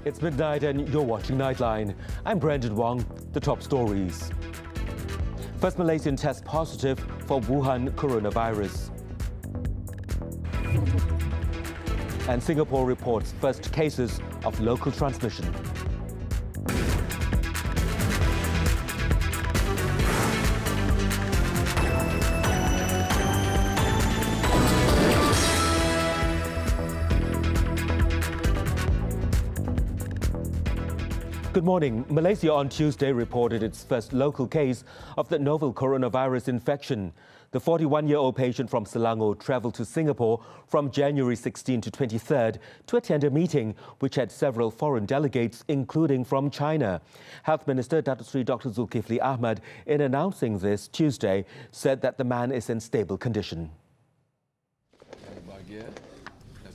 It's midnight and you're watching Nightline. I'm Brendan Wong. The top stories. First Malaysian test positive for Wuhan coronavirus. And Singapore reports first cases of local transmission. Good morning. Malaysia on Tuesday reported its first local case of the novel coronavirus infection. The 41-year-old patient from Selangor travelled to Singapore from January 16 to 23rd to attend a meeting which had several foreign delegates, including from China. Health Minister Datuk Seri Dr. Zulkifli Ahmad, in announcing this Tuesday, said that the man is in stable condition.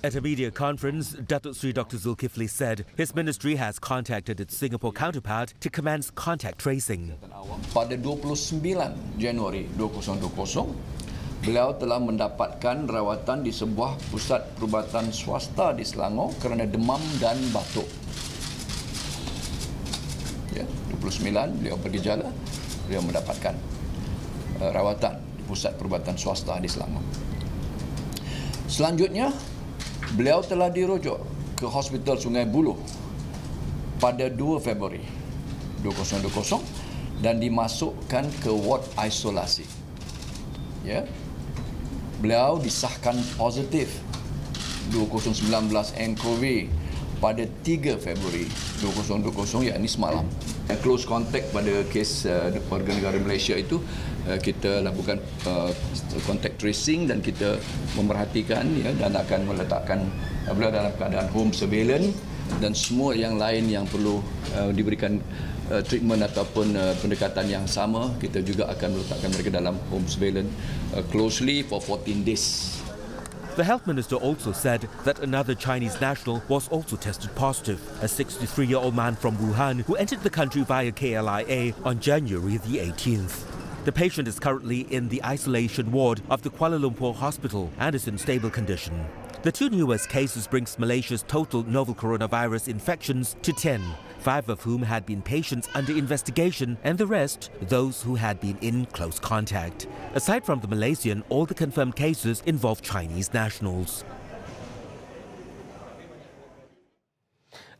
At a media conference, Datuk Seri Dr. Zulkifli said his ministry has contacted its Singapore counterpart to commence contact tracing. Pada 29 Januari 2020, beliau telah mendapatkan rawatan di sebuah pusat perubatan swasta di Selangor kerana demam dan batuk. Ya, 29 beliau bergejala, beliau mendapatkan rawatan di pusat perubatan swasta di Selangor. Selanjutnya, beliau telah dirujuk ke Hospital Sungai Buloh pada 2 Februari 2020 dan dimasukkan ke ward isolasi. Ya. Beliau disahkan positif 2019 nCoV pada 3 Februari 2020, yakni semalam. Close contact pada kes warga negara Malaysia itu kita lakukan contact tracing dan kita memerhatikan, ya, dan akan meletakkan beliau dalam keadaan home surveillance dan semua yang lain yang perlu diberikan treatment ataupun pendekatan yang sama, kita juga akan meletakkan mereka dalam home surveillance closely for 14 days. The health minister also said that another Chinese national was also tested positive, a 63-year-old man from Wuhan who entered the country via KLIA on January the 18th. The patient is currently in the isolation ward of the Kuala Lumpur hospital and is in stable condition. The two newest cases brings Malaysia's total novel coronavirus infections to 10, 5 of whom had been patients under investigation and the rest those who had been in close contact. Aside from the Malaysian, all the confirmed cases involve Chinese nationals.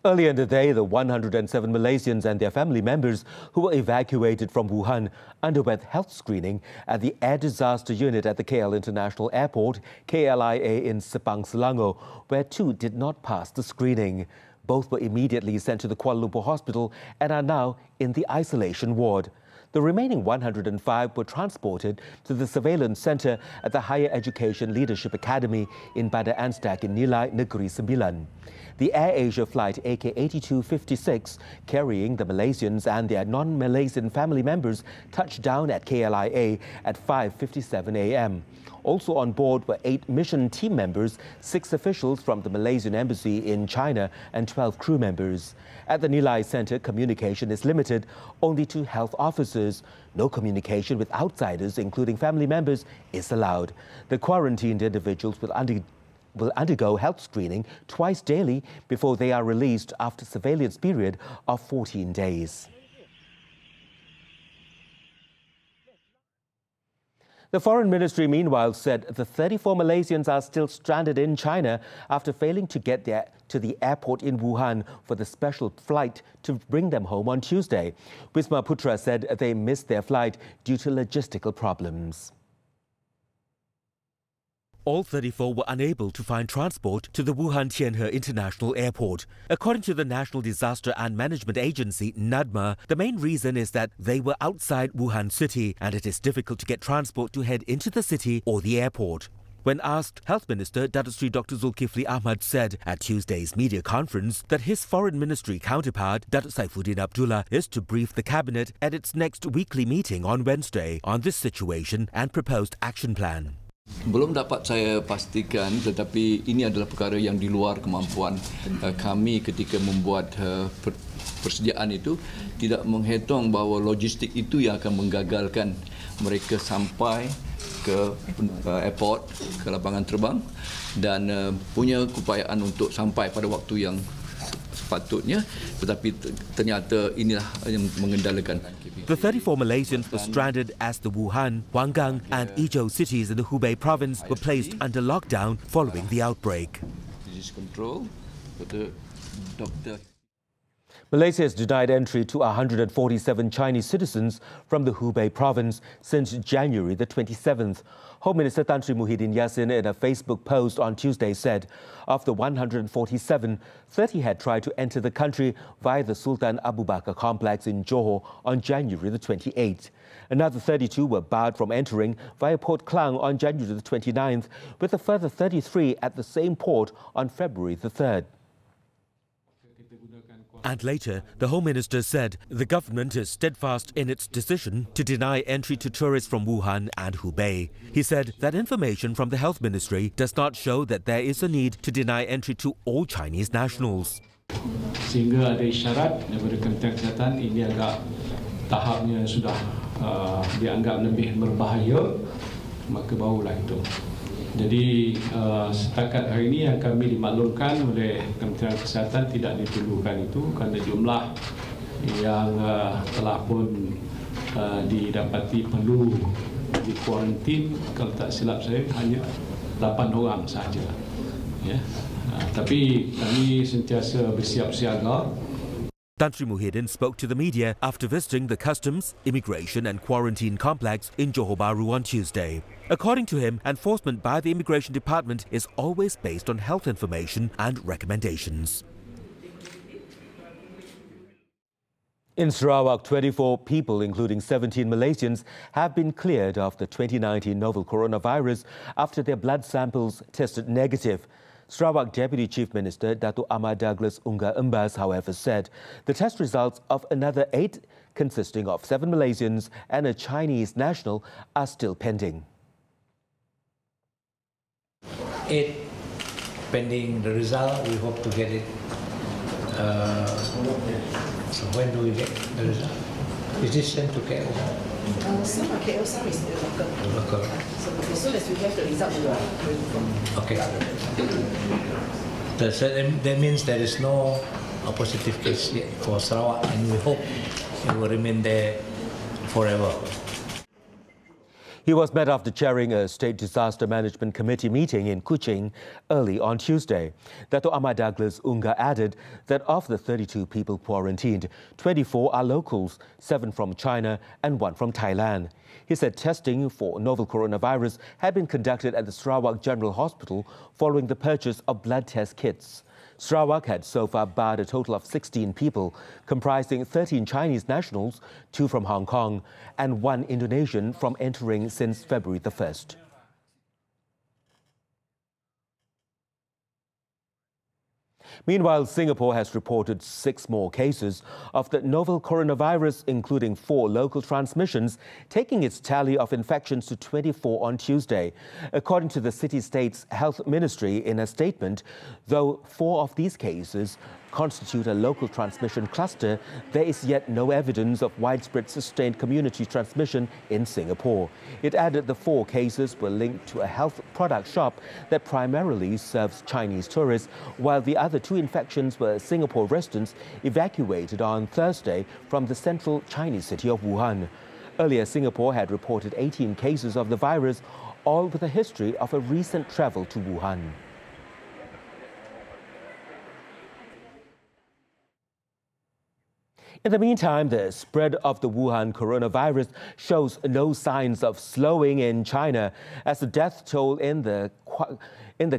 Earlier in the day, the 107 Malaysians and their family members who were evacuated from Wuhan underwent health screening at the Air Disaster Unit at the KL International Airport, KLIA in Sepang, Selangor, where 2 did not pass the screening. Both were immediately sent to the Kuala Lumpur hospital and are now in the isolation ward. The remaining 105 were transported to the surveillance centre at the Higher Education Leadership Academy in Bandar Anstak in Nilai Negeri Sembilan. The AirAsia flight AK8256, carrying the Malaysians and their non-Malaysian family members, touched down at KLIA at 5:57 a.m. Also on board were 8 mission team members, 6 officials from the Malaysian embassy in China and 12 crew members. At the Nilai Centre, communication is limited only to health officers. No communication with outsiders, including family members, is allowed. The quarantined individuals will undergo health screening twice daily before they are released after surveillance period of 14 days. The Foreign Ministry, meanwhile, said the 34 Malaysians are still stranded in China after failing to get to the airport in Wuhan for the special flight to bring them home on Tuesday. Wisma Putra said they missed their flight due to logistical problems. All 34 were unable to find transport to the Wuhan Tianhe International Airport. According to the National Disaster and Management Agency, NADMA, the main reason is that they were outside Wuhan city and it is difficult to get transport to head into the city or the airport. When asked, Health Minister Datuk Seri Dr. Zulkifli Ahmad said at Tuesday's media conference that his Foreign Ministry counterpart, Datuk Saifuddin Abdullah, is to brief the Cabinet at its next weekly meeting on Wednesday on this situation and proposed action plan. Belum dapat saya pastikan, tetapi ini adalah perkara yang di luar kemampuan kami ketika membuat persediaan itu. Tidak menghitung bahawa logistik itu yang akan menggagalkan mereka sampai ke airport, ke lapangan terbang dan punya keupayaan untuk sampai pada waktu yang sepatutnya, tetapi ternyata inilah yang mengendalikan. The 34 Malaysians were stranded as the Wuhan, Huanggang and Izhou cities in the Hubei province were placed under lockdown following the outbreak. Disease control, Dr. Malaysia has denied entry to 147 Chinese citizens from the Hubei province since January the 27th. Home Minister Tan Sri Muhyiddin Yassin in a Facebook post on Tuesday said of the 147, 30 had tried to enter the country via the Sultan Abu Bakar complex in Johor on January the 28th. Another 32 were barred from entering via Port Klang on January the 29th, with a further 33 at the same port on February the 3rd. And later, the Home Minister said the government is steadfast in its decision to deny entry to tourists from Wuhan and Hubei. He said that information from the Health Ministry does not show that there is a need to deny entry to all Chinese nationals. Sehingga ada isyarat daripada Kementerian Kesihatan ini agak tahapnya sudah dianggap lebih berbahaya, maka barulah itu. Jadi setakat hari ini yang kami dimaklumkan oleh Kementerian Kesihatan tidak diperlukan itu kerana jumlah yang telah pun didapati perlu dikuarantin, kalau tak silap saya hanya 8 orang sahaja. Ya. Tapi kami sentiasa bersiap siaga. Tan Sri Muhyiddin spoke to the media after visiting the Customs, Immigration and Quarantine Complex in Johor Bahru on Tuesday. According to him, enforcement by the Immigration Department is always based on health information and recommendations. In Sarawak, 24 people, including 17 Malaysians, have been cleared of the 2019 novel coronavirus after their blood samples tested negative. Sarawak Deputy Chief Minister Datuk Ahmad Douglas Unga Embas, however, said the test results of another 8, consisting of 7 Malaysians and a Chinese national, are still pending. 8 pending the result. We hope to get it. So when do we get the result? Is this sent to KL? Some are KL, some is local. So as soon as we have the result, we will inform. Okay. That means there is no positive case yet for Sarawak, and we hope it will remain there forever. He was met after chairing a State Disaster Management Committee meeting in Kuching early on Tuesday. Datuk Ahmad Douglas Unga added that of the 32 people quarantined, 24 are locals, 7 from China and 1 from Thailand. He said testing for novel coronavirus had been conducted at the Sarawak General Hospital following the purchase of blood test kits. Sarawak had so far barred a total of 16 people, comprising 13 Chinese nationals, 2 from Hong Kong and 1 Indonesian, from entering since February the 1st. Meanwhile, Singapore has reported 6 more cases of the novel coronavirus, including 4 local transmissions, taking its tally of infections to 24 on Tuesday. According to the city-state's health ministry in a statement, though 4 of these cases constitute a local transmission cluster, there is yet no evidence of widespread sustained community transmission in Singapore. It added the 4 cases were linked to a health product shop that primarily serves Chinese tourists, while the other 2 infections were Singapore residents evacuated on Thursday from the central Chinese city of Wuhan. Earlier, Singapore had reported 18 cases of the virus, all with a history of a recent travel to Wuhan. In the meantime, the spread of the Wuhan coronavirus shows no signs of slowing in China, as the death toll in the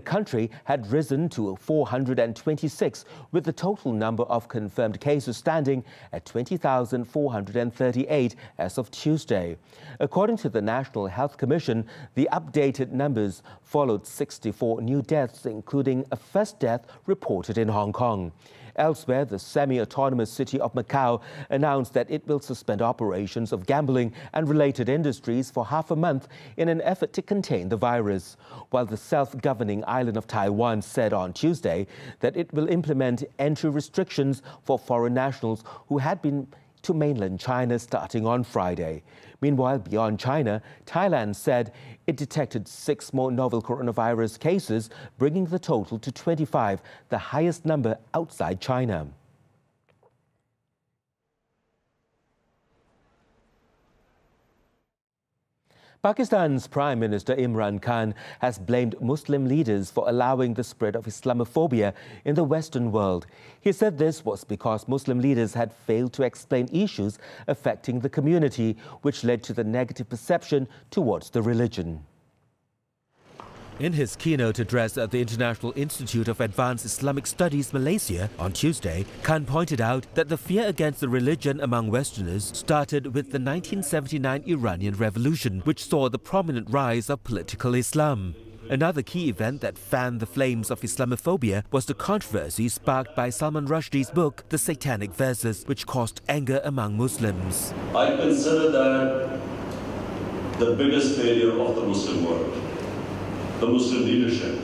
country had risen to 426, with the total number of confirmed cases standing at 20,438 as of Tuesday. According to the National Health Commission, the updated numbers followed 64 new deaths, including a first death reported in Hong Kong. Elsewhere, the semi-autonomous city of Macau announced that it will suspend operations of gambling and related industries for half a month in an effort to contain the virus, while the self-governing island of Taiwan said on Tuesday that it will implement entry restrictions for foreign nationals who had been to mainland China starting on Friday. Meanwhile, beyond China, Thailand said it detected 6 more novel coronavirus cases, bringing the total to 25, the highest number outside China. Pakistan's Prime Minister Imran Khan has blamed Muslim leaders for allowing the spread of Islamophobia in the Western world. He said this was because Muslim leaders had failed to explain issues affecting the community, which led to the negative perception towards the religion. In his keynote address at the International Institute of Advanced Islamic Studies, Malaysia, on Tuesday, Khan pointed out that the fear against the religion among Westerners started with the 1979 Iranian Revolution, which saw the prominent rise of political Islam. Another key event that fanned the flames of Islamophobia was the controversy sparked by Salman Rushdie's book, The Satanic Verses, which caused anger among Muslims. I consider that the biggest failure of the Muslim world, the Muslim leadership,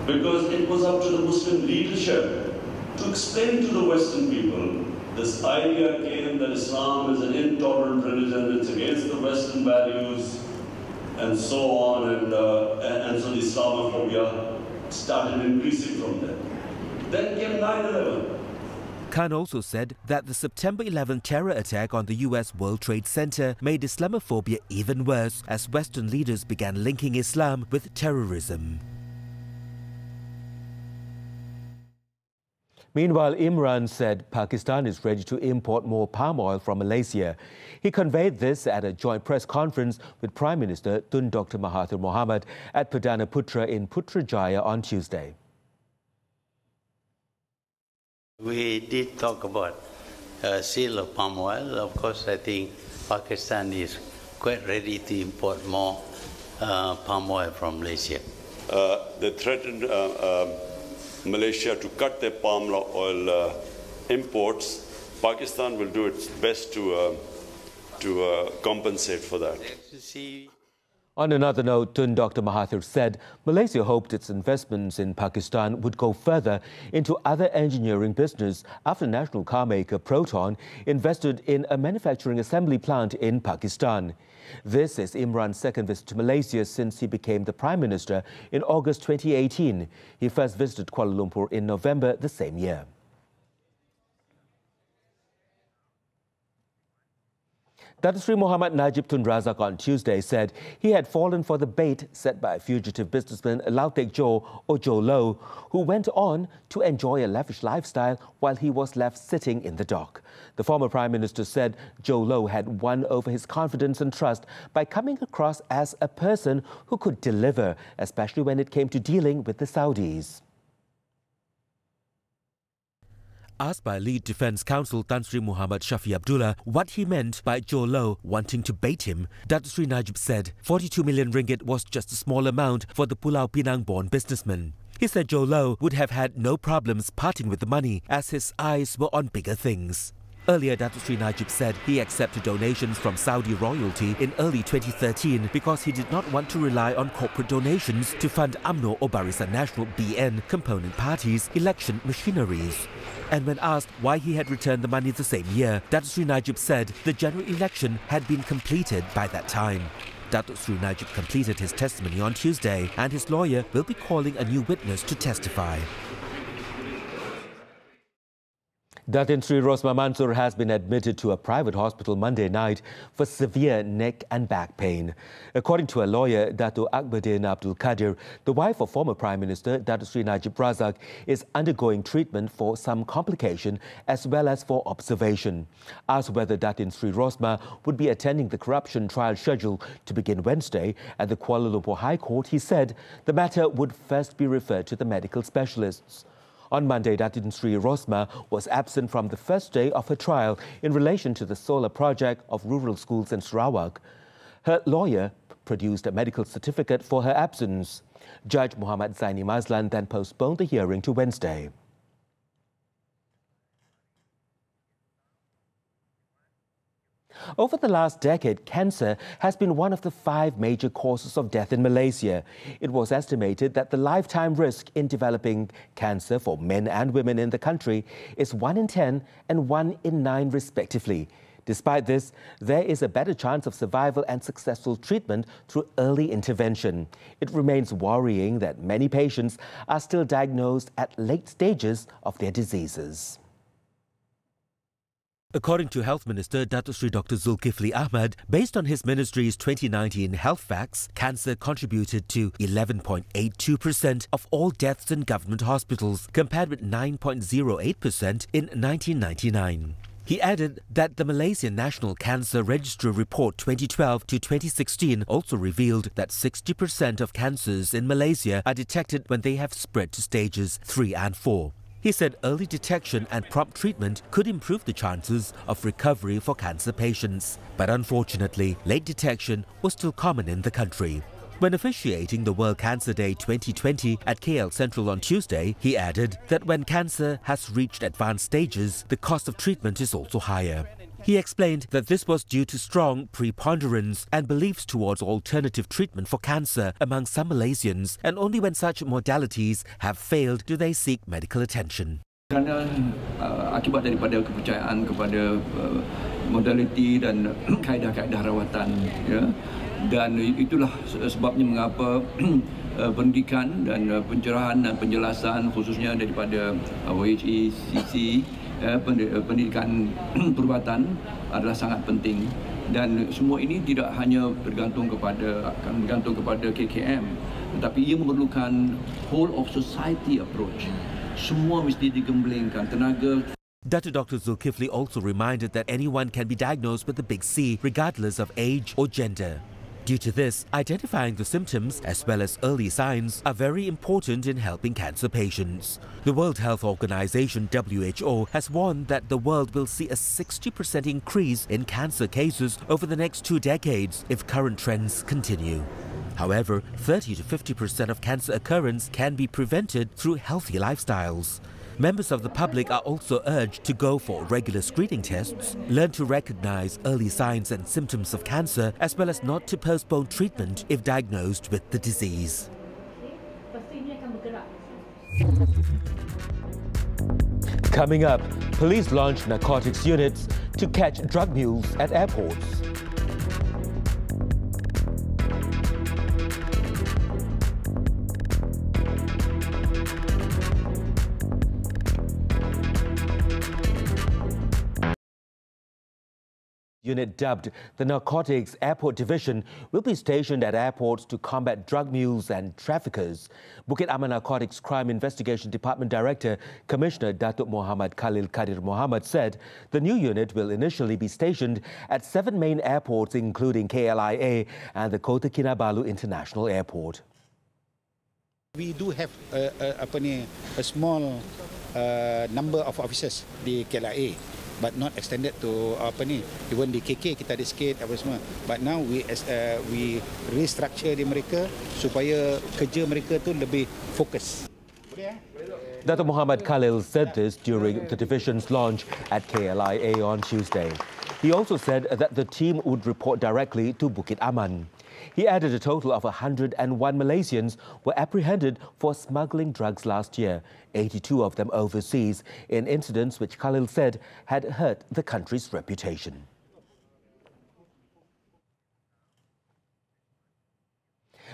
because it was up to the Muslim leadership to explain to the Western people this idea came that Islam is an intolerant religion, it's against the Western values, and so on, and so the Islamophobia started increasing from there. Then came 9/11. Khan also said that the September 11 terror attack on the US World Trade Center made Islamophobia even worse as Western leaders began linking Islam with terrorism. Meanwhile, Imran said Pakistan is ready to import more palm oil from Malaysia. He conveyed this at a joint press conference with Prime Minister Tun Dr. Mahathir Mohamad at Perdana Putra in Putrajaya on Tuesday. We did talk about sale of palm oil. Of course, I think Pakistan is quite ready to import more palm oil from Malaysia. They threatened Malaysia to cut their palm oil imports. Pakistan will do its best to compensate for that. On another note, Tun Dr. Mahathir said Malaysia hoped its investments in Pakistan would go further into other engineering business after national car maker Proton invested in a manufacturing assembly plant in Pakistan. This is Imran's second visit to Malaysia since he became the Prime Minister in August 2018. He first visited Kuala Lumpur in November the same year. Datuk Sri Muhammad Najib Tun Razak on Tuesday said he had fallen for the bait set by fugitive businessman Lau Tek Jo or Jo Lo, who went on to enjoy a lavish lifestyle while he was left sitting in the dock. The former Prime Minister said Jo Lo had won over his confidence and trust by coming across as a person who could deliver, especially when it came to dealing with the Saudis. Asked by lead defence counsel Tan Sri Muhammad Shafi Abdullah what he meant by Jo Lo wanting to bait him, Datuk Sri Najib said 42 million ringgit was just a small amount for the Pulau Pinang-born businessman. He said Jo Lo would have had no problems parting with the money as his eyes were on bigger things. Earlier, Datuk Sri Najib said he accepted donations from Saudi royalty in early 2013 because he did not want to rely on corporate donations to fund UMNO or Barisan Nasional (BN) component parties' election machineries. And when asked why he had returned the money the same year, Datuk Sri Najib said the general election had been completed by that time. Datuk Sri Najib completed his testimony on Tuesday and his lawyer will be calling a new witness to testify. Datin Sri Rosmah Mansur has been admitted to a private hospital Monday night for severe neck and back pain. According to a lawyer, Dato' Azwanddin Abdul Qadir, the wife of former Prime Minister Datuk Sri Najib Razak is undergoing treatment for some complication as well as for observation. Asked whether Datin Sri Rosmah would be attending the corruption trial scheduled to begin Wednesday at the Kuala Lumpur High Court, he said the matter would first be referred to the medical specialists. On Monday, Datin Sri Rosmah was absent from the first day of her trial in relation to the solar project of rural schools in Sarawak. Her lawyer produced a medical certificate for her absence. Judge Muhammad Zaini Mazlan then postponed the hearing to Wednesday. Over the last decade, cancer has been one of the 5 major causes of death in Malaysia. It was estimated that the lifetime risk in developing cancer for men and women in the country is 1 in 10 and 1 in 9 respectively. Despite this, there is a better chance of survival and successful treatment through early intervention. It remains worrying that many patients are still diagnosed at late stages of their diseases. According to Health Minister Datuk Sri Dr. Zulkifli Ahmad, based on his ministry's 2019 health facts, cancer contributed to 11.82% of all deaths in government hospitals, compared with 9.08% in 1999. He added that the Malaysian National Cancer Registry Report 2012 to 2016 also revealed that 60% of cancers in Malaysia are detected when they have spread to stages 3 and 4. He said early detection and prompt treatment could improve the chances of recovery for cancer patients. But unfortunately, late detection was still common in the country. When officiating the World Cancer Day 2020 at KL Central on Tuesday, he added that when cancer has reached advanced stages, the cost of treatment is also higher. He explained that this was due to strong preponderance and beliefs towards alternative treatment for cancer among some Malaysians, and only when such modalities have failed do they seek medical attention. Kerana akibat daripada kepercayaan kepada modaliti dan kaedah-kaedah rawatan, ya, dan itulah sebabnya mengapa pendidikan dan pencerahan dan penjelasan khususnya daripada WHE, CC, pendidikan perubatan adalah sangat penting, dan semua ini tidak hanya bergantung kepada KKM, tetapi ia memerlukan whole of society approach. Semua mesti digemblengkan tenaga. Dr. Zulkifli also reminded that anyone can be diagnosed with the big C regardless of age or gender. Due to this, identifying the symptoms as well as early signs are very important in helping cancer patients. The World Health Organization (WHO) has warned that the world will see a 60% increase in cancer cases over the next 2 decades if current trends continue. However, 30 to 50% of cancer occurrence can be prevented through healthy lifestyles. Members of the public are also urged to go for regular screening tests, learn to recognize early signs and symptoms of cancer, as well as not to postpone treatment if diagnosed with the disease. Coming up, police launch narcotics units to catch drug mules at airports. Unit dubbed the Narcotics Airport Division will be stationed at airports to combat drug mules and traffickers. Bukit Aman Narcotics Crime Investigation Department Director, Commissioner Datuk Muhammad Khalil Kadir Muhammad said the new unit will initially be stationed at 7 main airports including KLIA and the Kota Kinabalu International Airport. We do have a small number of officers di KLIA, but not extended to even di KK kita ada sikit apa semua. But now we restructure di mereka supaya kerja mereka tu lebih fokus. Datuk Muhammad Khalil said this during the division's launch at KLIA on Tuesday. He also said that the team would report directly to Bukit Aman. He added a total of 101 Malaysians were apprehended for smuggling drugs last year, 82 of them overseas, in incidents which Khalil said had hurt the country's reputation.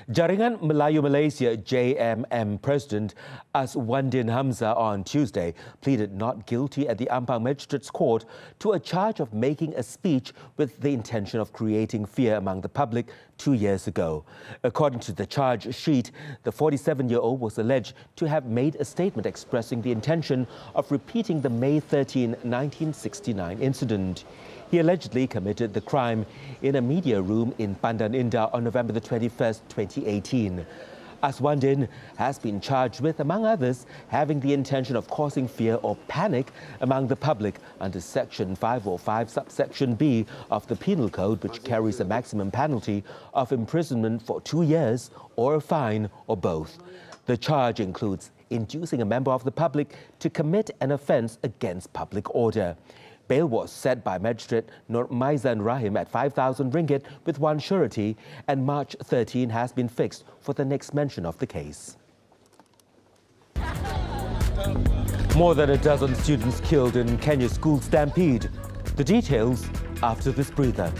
Jaringan Melayu Malaysia JMM President Azwanddin Hamzah on Tuesday pleaded not guilty at the Ampang Magistrates Court to a charge of making a speech with the intention of creating fear among the public 2 years ago. According to the charge sheet, the 47-year-old was alleged to have made a statement expressing the intention of repeating the May 13, 1969 incident. He allegedly committed the crime in a media room in Pandan Indah on November the 21st, 2018. Azwanddin has been charged with, among others, having the intention of causing fear or panic among the public under Section 505, subsection B of the Penal Code, which carries a maximum penalty of imprisonment for 2 years or a fine or both. The charge includes inducing a member of the public to commit an offence against public order. Bail was set by Magistrate Nur Maizan Rahim at 5,000 ringgit with one surety, and March 13 has been fixed for the next mention of the case. More than a dozen students killed in Kenya's school stampede. The details after this breather.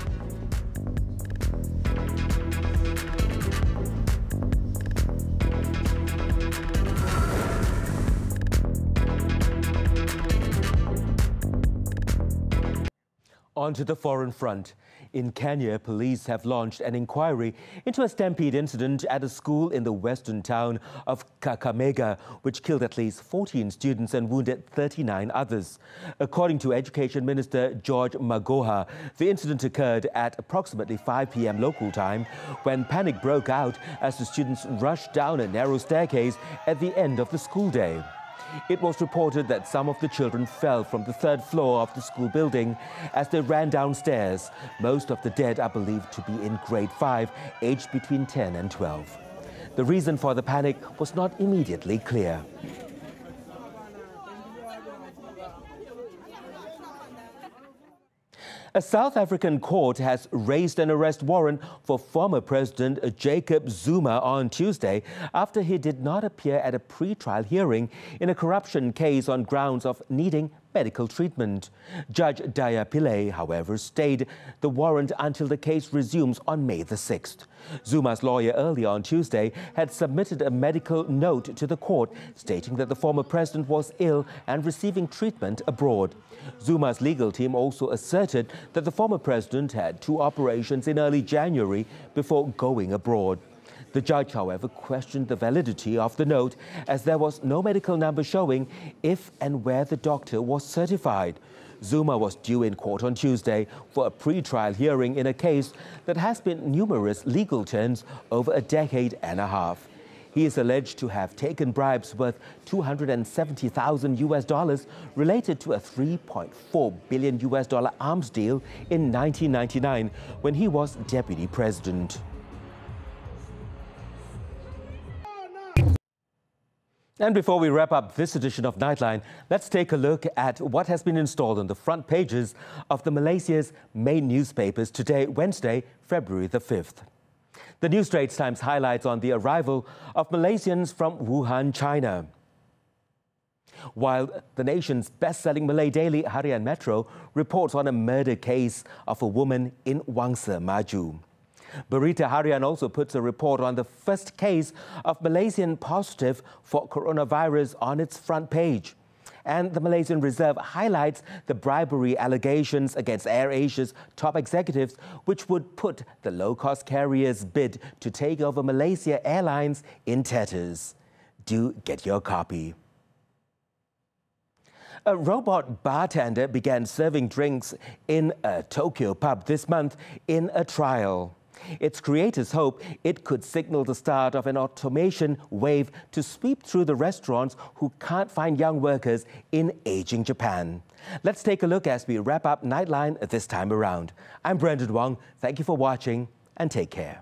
On to the foreign front. In Kenya, police have launched an inquiry into a stampede incident at a school in the western town of Kakamega, which killed at least 14 students and wounded 39 others. According to Education Minister George Magoha, the incident occurred at approximately 5 p.m. local time when panic broke out as the students rushed down a narrow staircase at the end of the school day. It was reported that some of the children fell from the third floor of the school building as they ran downstairs. Most of the dead are believed to be in grade 5, aged between 10 and 12. The reason for the panic was not immediately clear. A South African court has raised an arrest warrant for former President Jacob Zuma on Tuesday after he did not appear at a pre-trial hearing in a corruption case on grounds of needing medical treatment. Judge Daya Pillay, however, stayed the warrant until the case resumes on May the 6th. Zuma's lawyer earlier on Tuesday had submitted a medical note to the court stating that the former president was ill and receiving treatment abroad. Zuma's legal team also asserted that the former president had 2 operations in early January before going abroad. The judge, however, questioned the validity of the note as there was no medical number showing if and where the doctor was certified. Zuma was due in court on Tuesday for a pre-trial hearing in a case that has been numerous legal turns over a decade and a half. He is alleged to have taken bribes worth $270,000 related to a $3.4 billion arms deal in 1999 when he was deputy president. And before we wrap up this edition of Nightline, let's take a look at what has been installed on the front pages of the Malaysia's main newspapers today, Wednesday, February the 5th. The New Straits Times highlights on the arrival of Malaysians from Wuhan, China. While the nation's best-selling Malay daily Harian Metro reports on a murder case of a woman in Wangsa Maju. Berita Harian also puts a report on the first case of Malaysian positive for coronavirus on its front page. And the Malaysian Reserve highlights the bribery allegations against AirAsia's top executives, which would put the low-cost carrier's bid to take over Malaysia Airlines in tatters. Do get your copy. A robot bartender began serving drinks in a Tokyo pub this month in a trial. Its creators hope it could signal the start of an automation wave to sweep through the restaurants who can't find young workers in aging Japan. Let's take a look as we wrap up Nightline this time around. I'm Brendan Wong. Thank you for watching and take care.